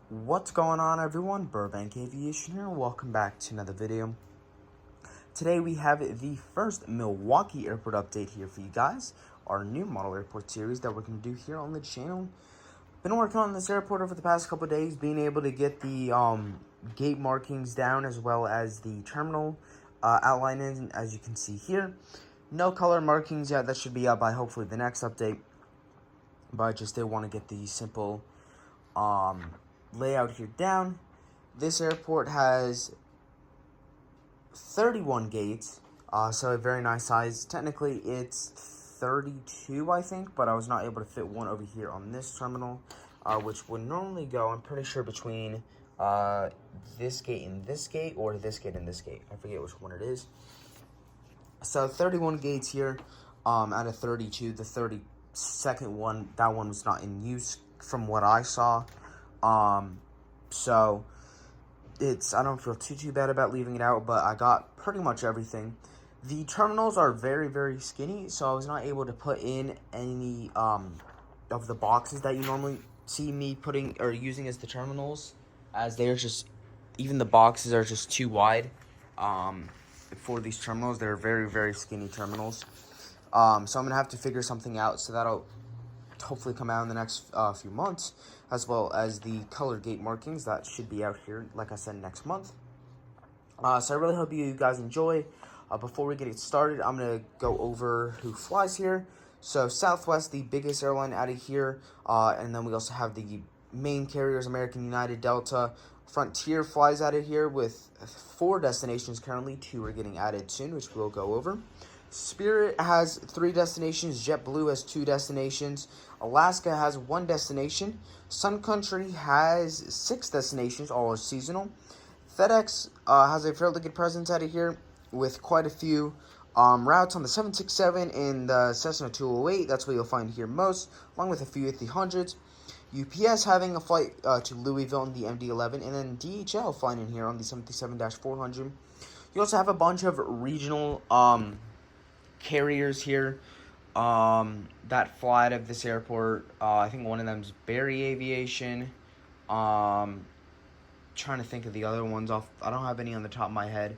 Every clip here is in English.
What's going on, everyone? Burbank Aviation here. Welcome back to another video. Today we have the first Milwaukee airport update here for you guys. Our new model airport series that we're going to do here on the channel. Been working on this airport over the past couple of days, being able to get the gate markings down as well as the terminal outline, as you can see here. No color markings yet. That should be up by hopefully the next update. But I just did want to get the simple layout here down. This airport has 31 gates, so a very nice size. Technically it's 32, I think, but I was not able to fit one over here on this terminal, which would normally go, I'm pretty sure, between this gate and this gate, or this gate and this gate. I forget which one it is. So 31 gates here out of 32. The 32nd one, that one was not in use from what I saw. So I don't feel too bad about leaving it out, but I got pretty much everything. The terminals are very, very skinny, so I was not able to put in any of the boxes that you normally see me putting or using as the terminals, as they're just, even the boxes are just too wide for these terminals. They're very, very skinny terminals. So I'm going to have to figure something out, so that'll hopefully come out in the next few months, as well as the color gate markings that should be out here, like I said, next month. So I really hope you guys enjoy. Before we get it started, I'm going to go over who flies here. So Southwest, the biggest airline out of here, and then we also have the main carriers, American, United, Delta. Frontier flies out of here with 4 destinations currently. 2 are getting added soon, which we'll go over. Spirit has 3 destinations. JetBlue has 2 destinations. Alaska has 1 destination. Sun Country has 6 destinations, all are seasonal. FedEx has a fairly good presence out of here with quite a few routes on the 767 and the Cessna 208. That's what you'll find here most, along with a few at the hundreds. UPS having a flight to Louisville in the MD-11, and then DHL flying in here on the 737-400. You also have a bunch of regional carriers here that fly out of this airport. I think one of them is Berry Aviation. Trying to think of the other ones off. I don't have any on the top of my head.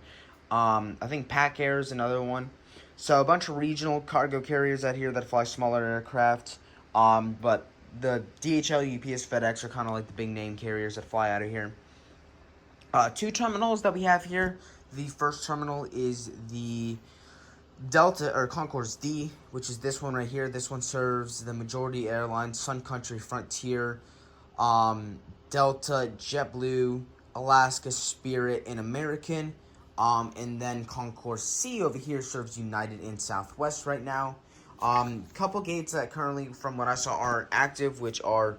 I think Pac Air is another one. So a bunch of regional cargo carriers out here that fly smaller aircraft. But the DHL, UPS, FedEx are kind of like the big name carriers that fly out of here. 2 terminals that we have here. The first terminal is the Delta or Concourse D, which is this one right here. This one serves the majority airlines: Sun Country, Frontier, Delta, JetBlue, Alaska, Spirit, and American. And then Concourse C over here serves United and Southwest right now. Couple gates that currently, from what I saw, are active, which are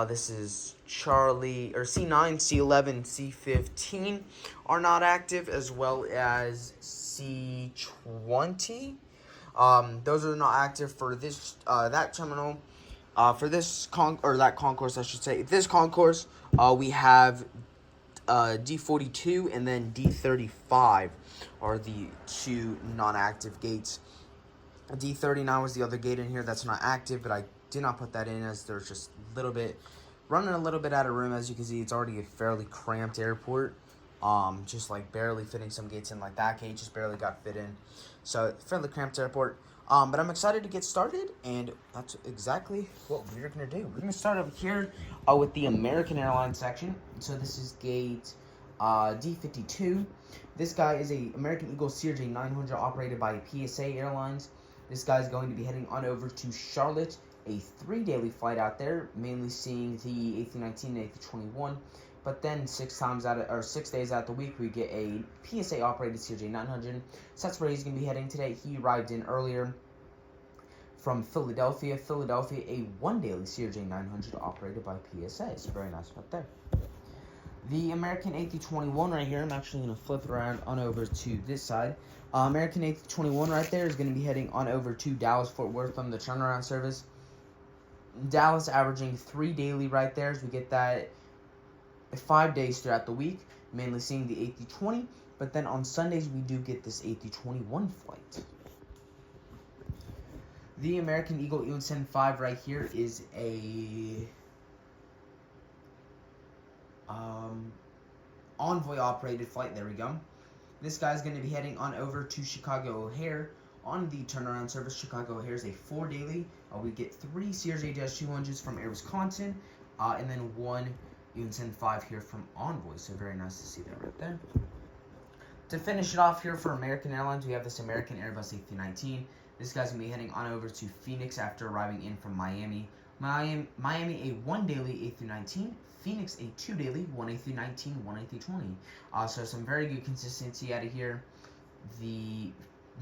this is Charlie, or C9, C11, C15 are not active, as well as C20. Those are not active for this that terminal. For this that concourse, I should say. This concourse, we have D42 and then D35 are the 2 non-active gates. D39 was the other gate in here that's not active, but I did not put that in as there's just running a little bit out of room. As you can see, it's already a fairly cramped airport. Just like barely fitting some gates in, like that gate just barely got fit in. So fairly cramped airport. But I'm excited to get started, and that's exactly what we're going to do. We're going to start over here with the American Airlines section. So this is gate D52. This guy is a American Eagle CRJ 900 operated by PSA Airlines. This guy is going to be heading on over to Charlotte, a 3 daily flight out there, mainly seeing the A319 and A321. But then 6 days out of the week, we get a PSA operated CRJ 900. So that's where he's going to be heading today. He arrived in earlier from Philadelphia. A 1 daily CRJ 900 operated by PSA. It's very nice right there. The American A321 right here, I'm actually going to flip it around on over to this side. American A321 right there is going to be heading on over to Dallas-Fort Worth on the turnaround service. Dallas averaging 3 daily right there, as we get that 5 days throughout the week, mainly seeing the A320. But then on Sundays, we do get this A321 flight. The American Eagle E175 right here is a Envoy operated flight. There we go. This guy's going to be heading on over to Chicago O'Hare on the turnaround service. Chicago O'Hare is a 4 daily. We get 3 Sears A-200s from Air Wisconsin, and then 1 UNSEN 5 here from Envoy. So very nice to see that right there. To finish it off here for American Airlines, we have this American Airbus A319. This guy's going to be heading on over to Phoenix after arriving in from Miami. Miami a 1 daily A319. Phoenix a 2 daily, 1 A319, 1 A320. So some very good consistency out of here. The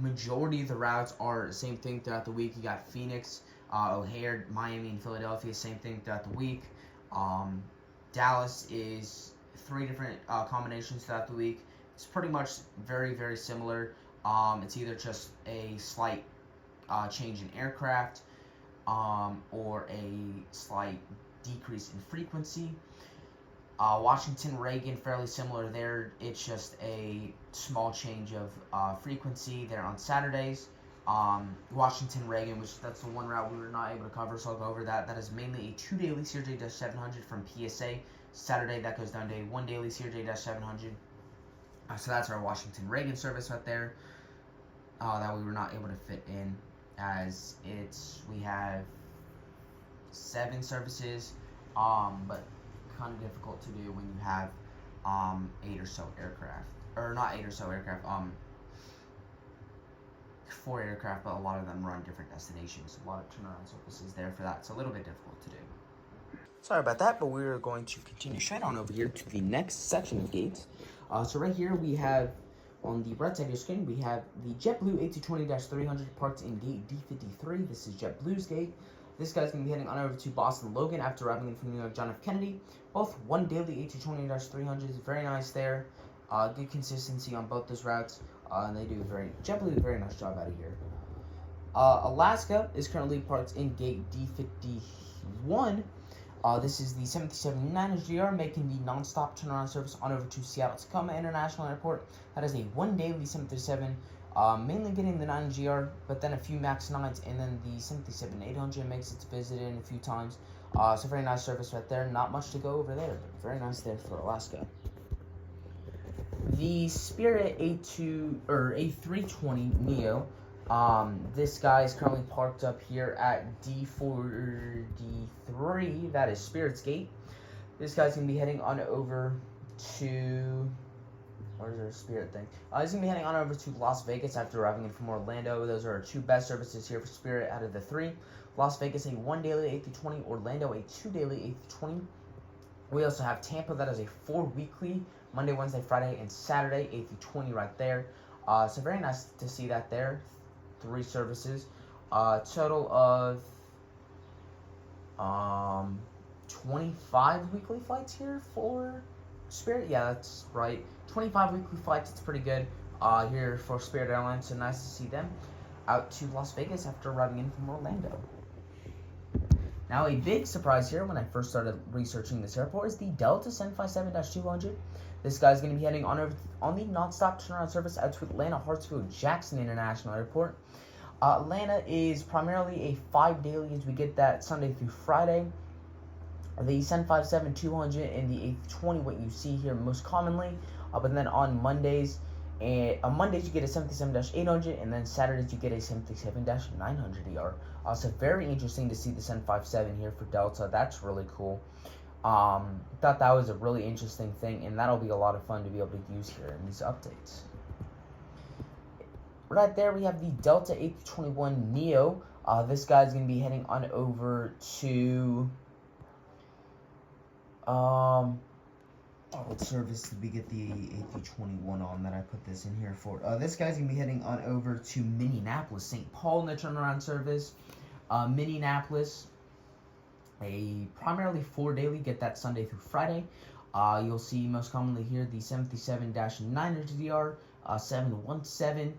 majority of the routes are the same thing throughout the week. You got Phoenix, O'Hare, Miami, and Philadelphia, same thing throughout the week. Dallas is 3 different combinations throughout the week. It's pretty much very, very similar. It's either just a slight change in aircraft or a slight decrease in frequency. Washington, Reagan, fairly similar there. It's just a small change of frequency there on Saturdays. Washington, Reagan, which that's the one route we were not able to cover, so I'll go over that. That is mainly a 2 daily Sears A-700 from PSA. Saturday, that goes down to a 1 daily Sears A-700. So that's our Washington, Reagan service right there that we were not able to fit in, as we have 7 services, but kind of difficult to do when you have 8 or so aircraft, or not 8 or so aircraft, 4 aircraft, but a lot of them run different destinations. A lot of turnaround services there for that. It's a little bit difficult to do. Sorry about that, but we're going to continue straight on over here to the next section of gates. So right here we have, on the right side of your screen, we have the JetBlue A220-300 parked in gate D53. This is JetBlue's gate. This guy's going to be heading on over to Boston Logan after arriving in from New York John F. Kennedy. Both 1 daily A220-300s. Very nice there. Good consistency on both those routes. And they do JetBlue, a very nice job out of here. Alaska is currently parked in gate D51. This is the 737-900GR making the non-stop turnaround service on over to Seattle-Tacoma International Airport. That is a 1 daily 737, mainly getting the 900GR, but then a few MAX 9s, and then the 737-800 makes its visit in a few times. So very nice service right there. Not much to go over there, but very nice there for Alaska. The Spirit A320 Neo. This guy is currently parked up here at D43. That is Spirit's gate. This guy's going to be heading on over to... Where's our Spirit thing? He's going to be heading on over to Las Vegas after arriving in from Orlando. Those are our 2 best services here for Spirit out of the 3. Las Vegas, a 1 daily A320. Orlando, a 2 daily A320. We also have Tampa. That is a 4 weekly. Monday, Wednesday, Friday, and Saturday. A320 right there. So very nice to see that there. 3 services, total of 25 weekly flights here for Spirit. Yeah, that's right. 25 weekly flights. It's pretty good here for Spirit Airlines. So nice to see them out to Las Vegas after arriving in from Orlando. Now, a big surprise here when I first started researching this airport is the Delta 757-200. This guy's going to be heading on over on the non-stop turnaround service out to Atlanta Hartsfield Jackson International Airport. Atlanta is primarily a 5 daily, as we get that Sunday through Friday. The 757-200 and the A320, what you see here most commonly. But then on Mondays you get a 737-800, and then Saturdays you get a 737-900ER. So very interesting to see the 757 here for Delta. That's really cool. Thought that was a really interesting thing, and that'll be a lot of fun to be able to use here in these updates. Right there, we have the Delta A321 Neo. This guy's going to be heading on over to... what service did we get the A321 on that I put this in here for? This guy's going to be heading on over to Minneapolis, St. Paul in the turnaround service. Minneapolis, a primarily 4 daily, get that Sunday through Friday. You'll see most commonly here the 737-900DR, 717,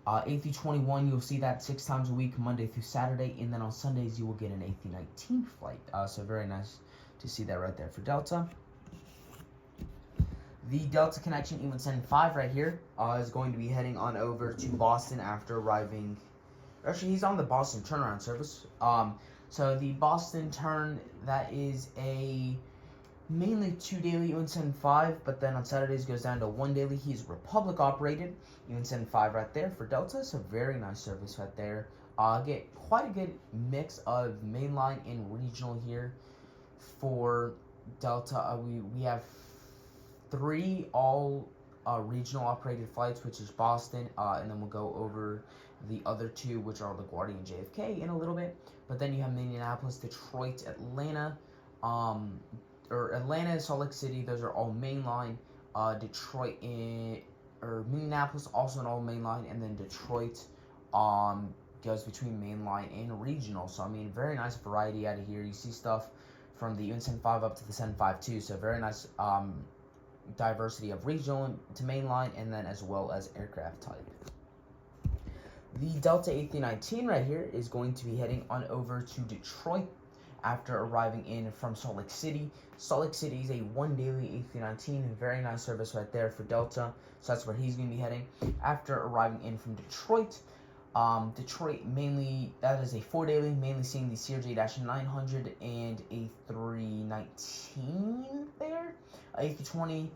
A321, you'll see that 6 times a week, Monday through Saturday, and then on Sundays you will get an A319 flight. So very nice to see that right there for Delta. The Delta Connection E175 right here is going to be heading on over to Boston after arriving. Actually, he's on the Boston turnaround service. So the Boston turn, that is a mainly 2 daily UN75, but then on Saturdays goes down to 1 daily. He's Republic operated, UN75 right there for Delta, so very nice service right there. Get quite a good mix of mainline and regional here for Delta. We have 3 all regional operated flights, which is Boston, and then we'll go over the other 2, which are LaGuardia and JFK in a little bit. But then you have Minneapolis, Detroit, Atlanta, or Atlanta, Salt Lake City. Those are all mainline. Detroit or Minneapolis also an all mainline, and then Detroit goes between mainline and regional. So I mean, very nice variety out of here. You see stuff from the UN75 up to the 75 too. So very nice diversity of regional to mainline, and then as well as aircraft type. The Delta A319 right here is going to be heading on over to Detroit after arriving in from Salt Lake City. Salt Lake City is a 1 daily A319, very nice service right there for Delta. So that's where he's going to be heading after arriving in from Detroit. Detroit mainly, that is a 4 daily, mainly seeing the CRJ-900 and A319 there. A320,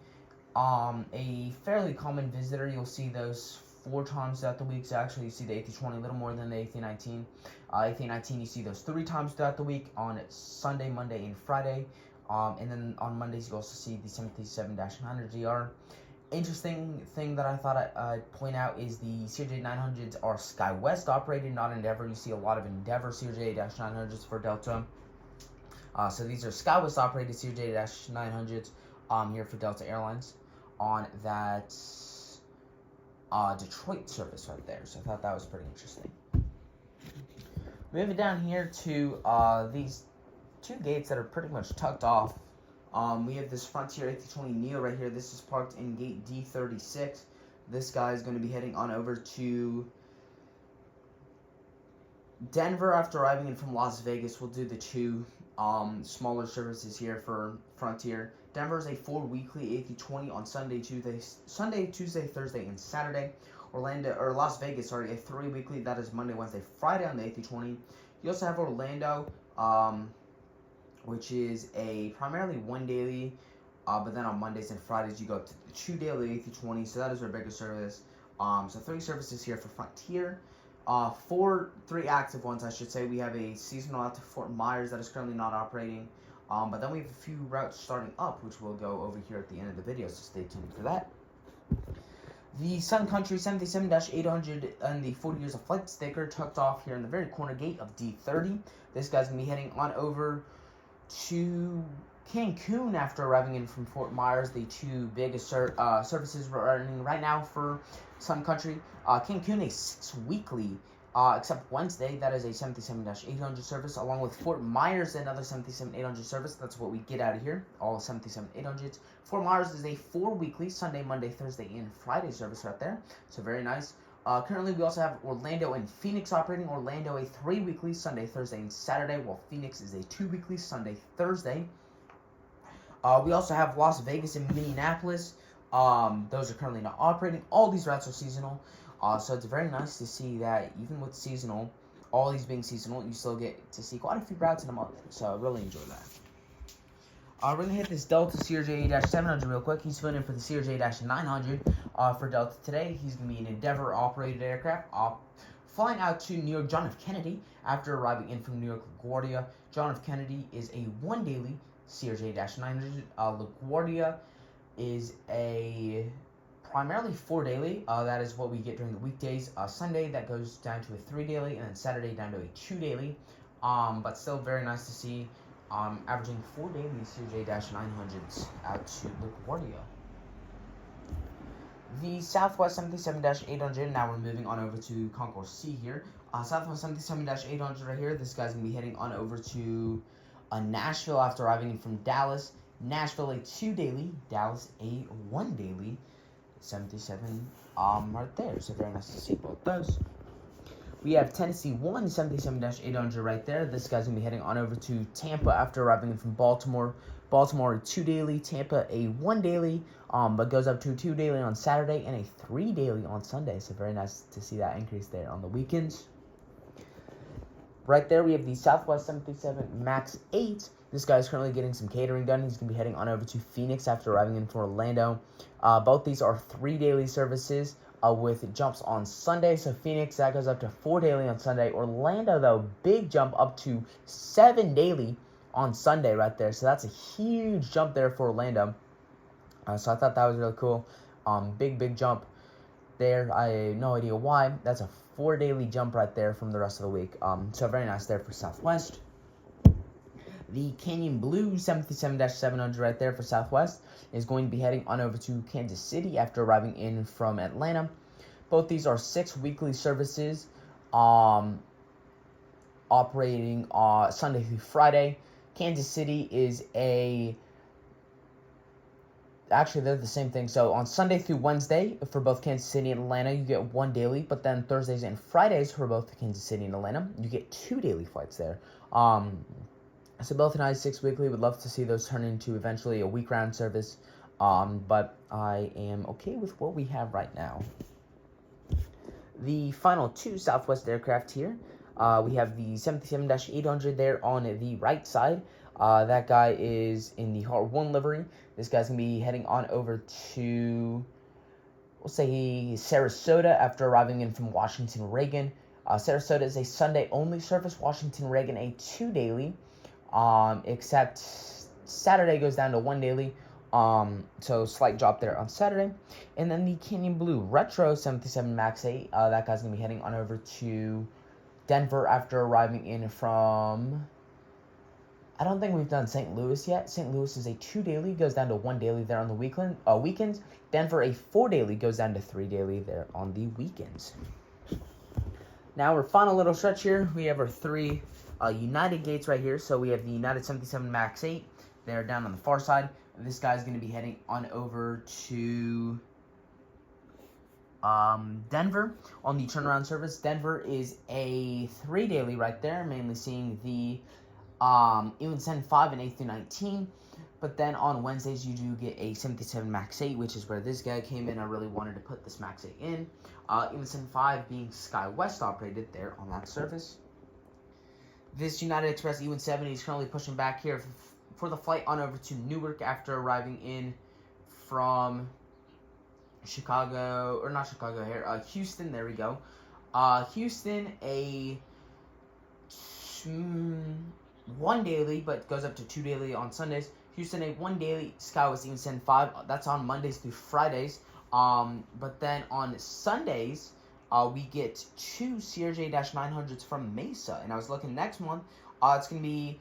a fairly common visitor. You'll see those 4 times throughout the week. So actually you see the A320 a little more than the A319. A319 you see those 3 times throughout the week on Sunday, Monday, and Friday. And then on Mondays you also see the 737-900GR. Interesting thing that I thought I'd point out is the CRJ-900s are SkyWest operated, not Endeavor. You see a lot of Endeavor CRJ-900s for Delta. So these are SkyWest operated CRJ-900s here for Delta Airlines on that Detroit service right there. So I thought that was pretty interesting. Moving down here to these 2 gates that are pretty much tucked off. We have this Frontier A320neo right here. This is parked in gate D36. This guy is going to be heading on over to Denver after arriving in from Las Vegas. We'll do the 2 smaller services here for Frontier. Denver is a 4 weekly A320 on Sunday, Tuesday, Thursday, and Saturday. Las Vegas, sorry, a 3 weekly. That is Monday, Wednesday, Friday on the A320. You also have Orlando, which is a primarily 1 daily, but then on Mondays and Fridays you go up to the 2 daily A320. So that is our bigger service. So 3 services here for Frontier. 3 active ones, I should say. We have a seasonal out to Fort Myers that is currently not operating. But then we have a few routes starting up, which we'll go over here at the end of the video, so stay tuned for that. The Sun Country 77-800 and the 40 years of flight sticker tucked off here in the very corner gate of D30. This guy's going to be heading on over to Cancun after arriving in from Fort Myers. The 2 biggest services we're running right now for Sun Country. Cancun, a 6 weekly, except Wednesday. That is a 77-800 service, along with Fort Myers, another 77-800 service. That's what we get out of here, all 77-800s. Fort Myers is a 4 weekly, Sunday, Monday, Thursday, and Friday service right there. So very nice. Currently, we also have Orlando and Phoenix operating. Orlando, a 3 weekly, Sunday, Thursday, and Saturday, while Phoenix is a 2 weekly, Sunday, Thursday. We also have Las Vegas and Minneapolis. Those are currently not operating. All these routes are seasonal. So it's very nice to see that even with seasonal, all these being seasonal, you still get to see quite a few routes in a month. So I really enjoy that. We're going to hit this Delta CRJ-700 real quick. He's filling in for the CRJ-900 for Delta today. He's going to be an Endeavor-operated aircraft flying out to New York John F. Kennedy after arriving in from New York LaGuardia. John F. Kennedy is a 1 daily CRJ-900. LaGuardia is a primarily 4 daily. That is what we get during the weekdays. Sunday, that goes down to a 3 daily, and then Saturday down to a 2 daily. But still very nice to see. Averaging 4 daily CRJ-900s out to LaGuardia. The Southwest 77-800, now we're moving on over to Concourse C here. Southwest 77-800 right here, this guy's going to be heading on over to Nashville after arriving in from Dallas. Nashville a 2 daily, Dallas a 1 daily, 77 right there. So very nice to see both those. We have Tennessee 1 77-800 right there. This guy's going to be heading on over to Tampa after arriving in from Baltimore. Baltimore a 2 daily, Tampa a 1 daily, but goes up to a 2 daily on Saturday and a 3 daily on Sunday. So very nice to see that increase there on the weekends. Right there we have the Southwest 737 MAX 8 This guy's currently getting some catering done. He's going to be heading on over to Phoenix after arriving in from Orlando. Both these are 3 daily services with jumps on Sunday. So Phoenix, that goes up to 4 daily on Sunday. Orlando, though, big jump up to 7 daily on Sunday right there. So that's a huge jump there for Orlando. So I thought that was really cool. Big jump there. I have no idea why. That's a 4 daily jump right there from the rest of the week. So very nice there for Southwest. The Canyon Blue 737-700 right there for Southwest is going to be heading on over to Kansas City after arriving in from Atlanta. Both these are 6 weekly services operating Sunday through Friday. Kansas City is actually, they're the same thing. So on Sunday through Wednesday for both Kansas City and Atlanta, you get 1 daily. But then Thursdays and Fridays for both Kansas City and Atlanta, you get 2 daily flights there. So both nice 6 weekly. Would love to see those turn into eventually a week-round service. But I am okay with what we have right now. The final 2 Southwest aircraft here. We have the 737-800 there on the right side. That guy is in the Heart 1 livery. This guy's going to be heading on over to, we'll say, Sarasota after arriving in from Washington Reagan. Sarasota is a Sunday-only service. Washington Reagan, a 2 daily. Except Saturday goes down to 1 daily. So slight drop there on Saturday. And then the Canyon Blue Retro 737 MAX 8. That guy's going to be heading on over to Denver after arriving in from, I don't think we've done St. Louis yet. St. Louis is a 2 daily, goes down to 1 daily there on the weekends. Denver, a 4 daily, goes down to 3 daily there on the weekends. Now, our final little stretch here, we have our 3 United gates right here. So we have the United 77 MAX 8. They're down on the far side. This guy's going to be heading on over to Denver on the turnaround service. Denver is a 3 daily right there, mainly seeing the even 5 and 8 through 19. But then on Wednesdays, you do get a 77 MAX 8, which is where this guy came in. I really wanted to put this MAX 8 in. Even 5 being SkyWest operated there on that service. This United Express E-170 is currently pushing back here for the flight on over to Newark after arriving in from Chicago, or not Chicago here, Houston, there we go. Houston, a 1 daily, but goes up to 2 daily on Sundays. Houston, a 1 daily, SkyWest even 5, that's on Mondays through Fridays. But then on Sundays, we get 2 CRJ-900s from Mesa. And I was looking next month, it's going to be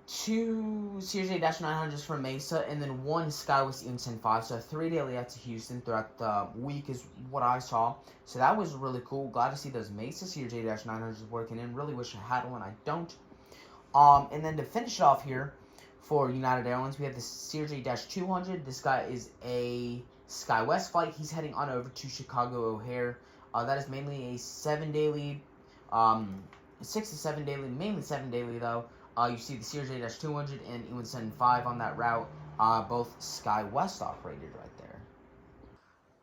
2 CRJ-900s from Mesa and then 1 SkyWest even 5. So 3 daily out to Houston throughout the week is what I saw. So that was really cool. Glad to see those Mesa CRJ-900s working in. Really wish I had one. I don't. And then to finish off here for United Airlines, we have the CRJ-200. This guy is a SkyWest flight. He's heading on over to Chicago O'Hare. That is mainly a 7 daily, 6 to 7 daily, mainly 7 daily though. You see the CRJ-200 and E-175 on that route, both SkyWest operated right there.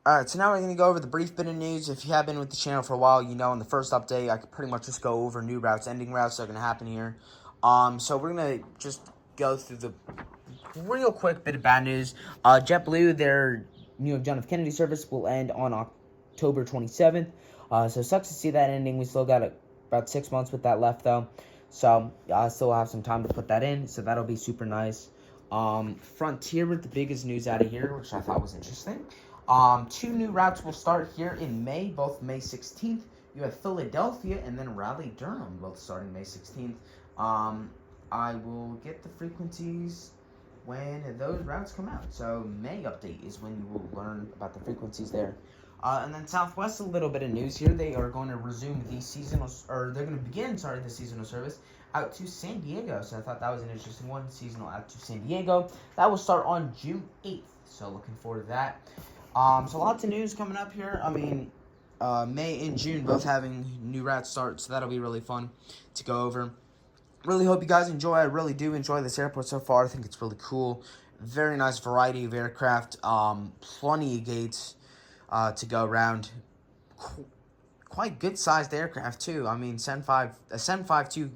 Alright, so now we're going to go over the brief bit of news. If you have been with the channel for a while, you know in the first update, I could pretty much just go over new routes, ending routes that are going to happen here. So we're going to just go through the real quick bit of bad news. JetBlue, their New York John F. Kennedy service will end on October 27th. So it sucks to see that ending. We still got about 6 months with that left, though. So I still have some time to put that in. So that'll be super nice. Frontier with the biggest news out of here, which I thought was interesting. 2 new routes will start here in May, both May 16th. You have Philadelphia and then Raleigh-Durham, both starting May 16th. I will get the frequencies when those routes come out. So May update is when you will learn about the frequencies there. And then Southwest, a little bit of news here. They are going to resume the seasonal, or they're going to begin, the seasonal service out to San Diego. So I thought that was an interesting one, seasonal out to San Diego. That will start on June 8th. So looking forward to that. So lots of news coming up here. I mean, May and June both having new routes start, so that'll be really fun to go over. Really hope you guys enjoy. I really do enjoy this airport so far. I think it's really cool. Very nice variety of aircraft. Plenty of gates to go around. Quite good sized aircraft too. I mean, a 752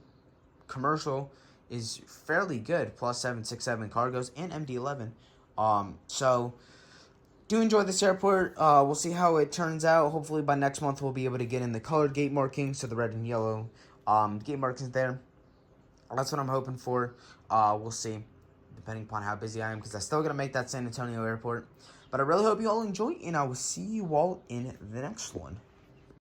commercial is fairly good. Plus 767 cargos and MD-11. So do enjoy this airport. We'll see how it turns out. Hopefully by next month we'll be able to get in the colored gate markings, so the red and yellow gate markings there. That's what I'm hoping for. We'll see, depending upon how busy I am, because I still got to make that San Antonio airport. But I really hope you all enjoy, and I will see you all in the next one.